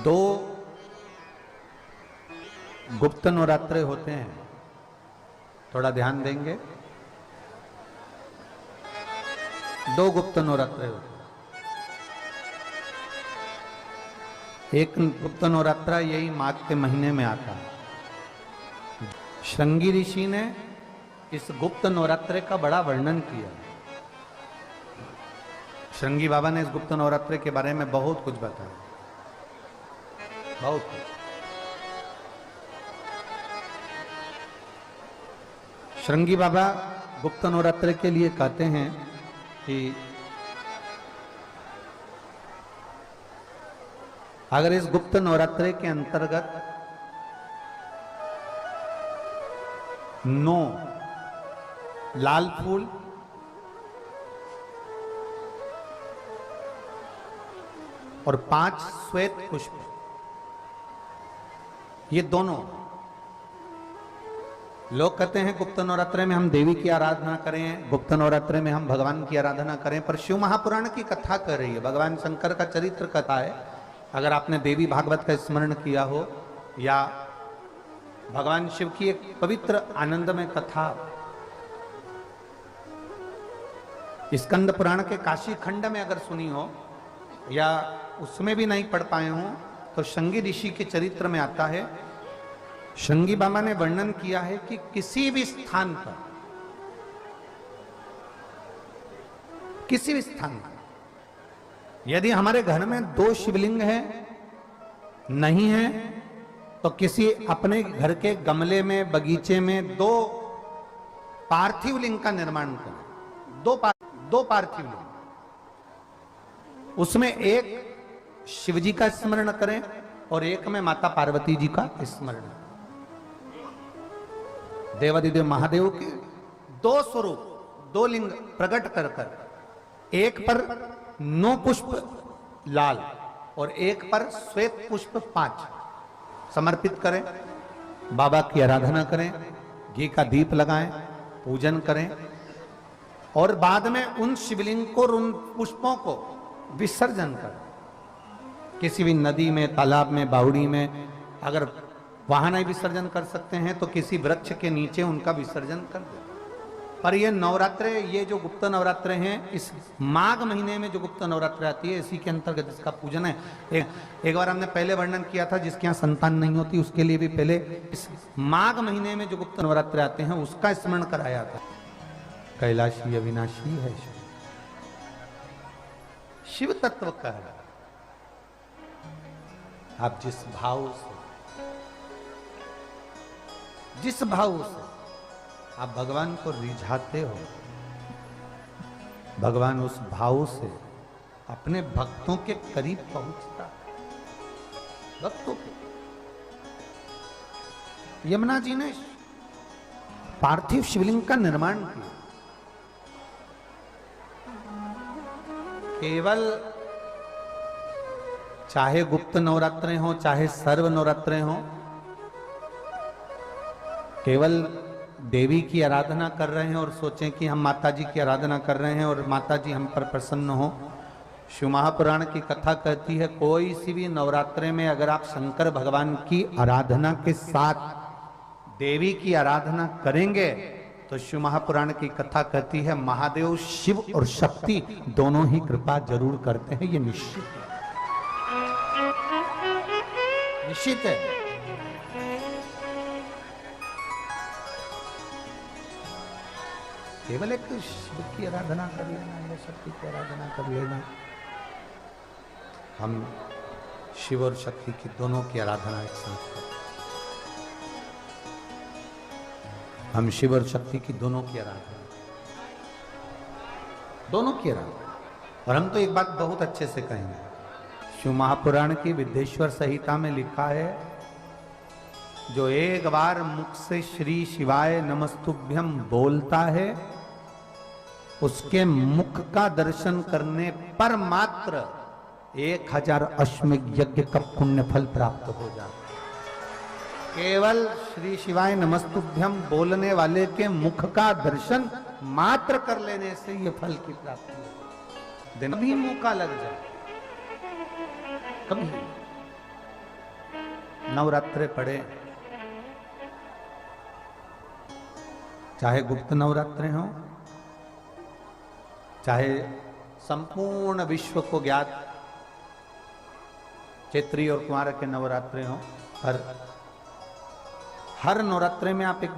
दो गुप्त नवरात्रे होते हैं, थोड़ा ध्यान देंगे। दो गुप्त नवरात्रे होते हैं। एक गुप्त नवरात्रा यही माघ के महीने में आता है। श्रृंगी ऋषि ने इस गुप्त नवरात्रे का बड़ा वर्णन किया। श्रृंगी बाबा ने इस गुप्त नवरात्रे के बारे में बहुत कुछ बताया, बहुत कुछ। श्रृंगी बाबा गुप्त नवरात्रे के लिए कहते हैं कि अगर इस गुप्त नवरात्रे के अंतर्गत 9 लाल फूल और 5 श्वेत पुष्प, ये दोनों, लोग कहते हैं गुप्त नवरात्रे में हम देवी की आराधना करें, गुप्त नवरात्रे में हम भगवान की आराधना करें, पर शिव महापुराण की कथा कर रही है, भगवान शंकर का चरित्र कथा है। अगर आपने देवी भागवत का स्मरण किया हो या भगवान शिव की एक पवित्र आनंदमय कथा स्कंद पुराण के काशी खंड में अगर सुनी हो या उसमें भी नहीं पढ़ पाए हो तो श्रृंगी ऋषि के चरित्र में आता है। श्रृंगी बाबा ने वर्णन किया है कि किसी भी स्थान पर, किसी भी स्थान पर यदि हमारे घर में 2 शिवलिंग है नहीं है तो किसी अपने घर के गमले में, बगीचे में 2 पार्थिव लिंग का निर्माण करें। 2 पार्थिव लिंग, उसमें एक शिवजी का स्मरण करें और एक में माता पार्वती जी का स्मरण। देवादिदेव महादेव के 2 स्वरूप, 2 लिंग प्रकट कर कर, एक पर 9 पुष्प लाल और एक पर श्वेत पुष्प 5 समर्पित करें, बाबा की आराधना करें, घी का दीप लगाएं, पूजन करें और बाद में उन शिवलिंग को, उन पुष्पों को विसर्जन करें। किसी भी नदी में, तालाब में, बावड़ी में, अगर वहां नहीं विसर्जन कर सकते हैं तो किसी वृक्ष के नीचे उनका विसर्जन कर दें। पर ये नवरात्रे, ये जो गुप्त नवरात्रे हैं, इस माघ महीने में जो गुप्त नवरात्रे आती है, इसी के अंतर्गत इसका पूजन है। एक बार हमने पहले वर्णन किया था, जिसके यहाँ संतान नहीं होती उसके लिए भी पहले इस माघ महीने में जो गुप्त नवरात्रे आते हैं उसका स्मरण कराया था। कैलाशी अविनाशी है शिव तत्व का है। आप जिस भाव से आप भगवान को रिझाते हो, भगवान उस भाव से अपने भक्तों के करीब पहुंचता है। भक्तों के यमुना जी ने पार्थिव शिवलिंग का निर्माण किया। केवल चाहे गुप्त नवरात्रे हो चाहे सर्व नवरात्रे हो, केवल देवी की आराधना कर रहे हैं और सोचें कि हम माता जी की आराधना कर रहे हैं और माता जी हम पर प्रसन्न हो। शिव महापुराण की कथा कहती है, कोई सी भी नवरात्रे में अगर आप शंकर भगवान की आराधना के साथ देवी की आराधना करेंगे तो शिव महापुराण की कथा कहती है महादेव शिव और शक्ति दोनों ही कृपा जरूर करते हैं। ये निश्चित है, निश्चित है। केवल एक शिव की आराधना कर लेना या शक्ति की आराधना कर लेना, हम शिव और शक्ति की दोनों की आराधना एक साथ करें। हम शिव और शक्ति की दोनों की आराधना, दोनों की आराधना। और हम तो एक बात बहुत अच्छे से कहेंगे, शिव महापुराण की विद्येश्वर संहिता में लिखा है, जो एक बार मुख से श्री शिवाय नमस्तुभ्यम बोलता है उसके मुख का दर्शन करने पर मात्र 1000 अश्वमेध यज्ञ का पुण्य फल प्राप्त हो जाता। केवल श्री शिवाय नमस्तुभ्यम बोलने वाले के मुख का दर्शन मात्र कर लेने से ये फल की प्राप्ति है। दिन भी मौका लग जाए, कभी नवरात्रे पड़े, चाहे गुप्त नवरात्रे हों, चाहे संपूर्ण विश्व को ज्ञात चैत्री और कुंवार के नवरात्रे हों, हर नवरात्रे में आप एक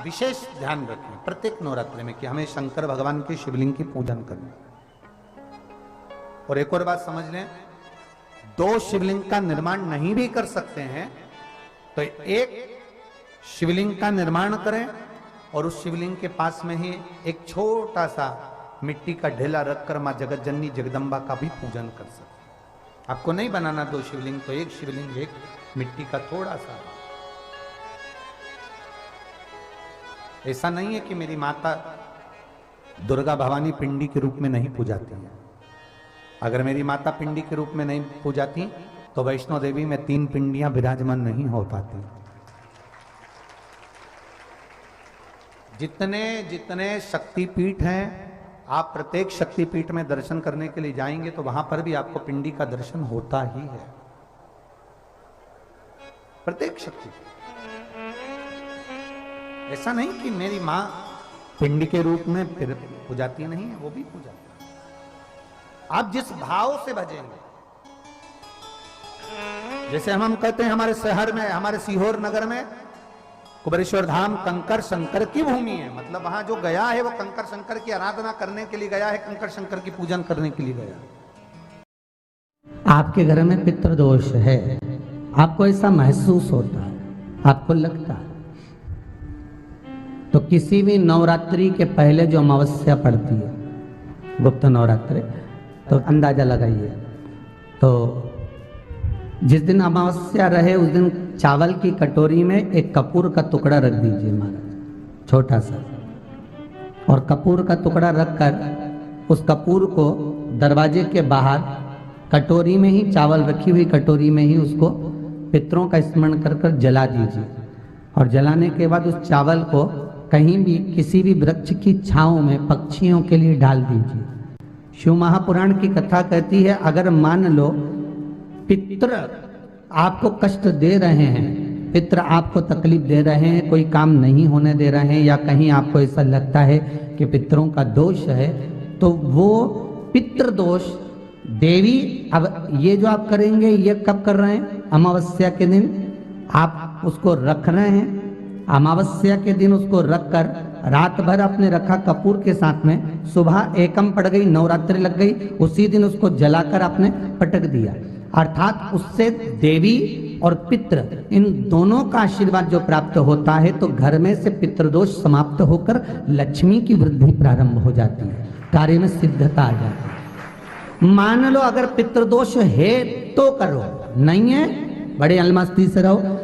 विशेष ध्यान रखें प्रत्येक नवरात्रे में कि हमें शंकर भगवान के शिवलिंग की पूजन करनी। और एक और बात समझ लें, दो शिवलिंग का निर्माण नहीं भी कर सकते हैं तो एक शिवलिंग का निर्माण करें और उस शिवलिंग के पास में ही एक छोटा सा मिट्टी का ढेला रखकर मां जगत जननी जगदम्बा का भी पूजन कर सकते। आपको नहीं बनाना दो शिवलिंग, तो एक शिवलिंग एक मिट्टी का थोड़ा सा। ऐसा नहीं है कि मेरी माता दुर्गा भवानी पिंडी के रूप में नहीं पूजाती है। अगर मेरी माता पिंडी के रूप में नहीं पूजाती तो वैष्णो देवी में 3 पिंडियां विराजमान नहीं हो पाती। जितने जितने शक्तिपीठ हैं, आप प्रत्येक शक्तिपीठ में दर्शन करने के लिए जाएंगे तो वहां पर भी आपको पिंडी का दर्शन होता ही है, प्रत्येक शक्ति। ऐसा नहीं कि मेरी मां पिंडी के रूप में फिर पूजाती नहीं है, वो भी पूजाती है। आप जिस भाव से भजेंगे, जैसे हम कहते हैं हमारे शहर में, हमारे सीहोर नगर में कुबेरेश्वर धाम कंकर शंकर की भूमि है, मतलब वहां जो गया है वो कंकर शंकर की आराधना करने के लिए गया है, कंकर शंकर की पूजन करने के लिए गया। आपके घर में पितृदोष है, आपको ऐसा महसूस होता है, आपको लगता है, तो किसी भी नवरात्रि के पहले जो अमावस्या पड़ती है, गुप्त नवरात्रि, तो अंदाजा लगाइए। तो जिस दिन अमावस्या रहे उस दिन चावल की कटोरी में एक कपूर का टुकड़ा रख दीजिए महाराज, छोटा सा, और कपूर का टुकड़ा रखकर उस कपूर को दरवाजे के बाहर कटोरी में ही, चावल रखी हुई कटोरी में ही उसको पितरों का स्मरण कर कर जला दीजिए। और जलाने के बाद उस चावल को कहीं भी किसी भी वृक्ष की छांव में पक्षियों के लिए डाल दीजिए। शिव महापुराण की कथा कहती है, अगर मान लो पितृ आपको कष्ट दे रहे हैं, पितृ आपको तकलीफ दे रहे हैं, कोई काम नहीं होने दे रहे हैं, या कहीं आपको ऐसा लगता है कि पितरों का दोष है, तो वो पितृदोष देवी, अब ये जो आप करेंगे ये कब कर रहे हैं? अमावस्या के दिन आप उसको रख रहे हैं, अमावस्या के दिन उसको रखकर रात भर आपने रखा कपूर के साथ में, सुबह एकम पड़ गई, नवरात्रि लग गई, उसी दिन उसको जलाकर आपने पटक दिया। अर्थात उससे देवी और पितृ इन दोनों का आशीर्वाद जो प्राप्त होता है, तो घर में से पितृदोष समाप्त होकर लक्ष्मी की वृद्धि प्रारंभ हो जाती है, कार्य में सिद्धता आ जाती है। मान लो अगर पितृदोष है तो करो, नहीं है बड़े अलमस्ती से रहो।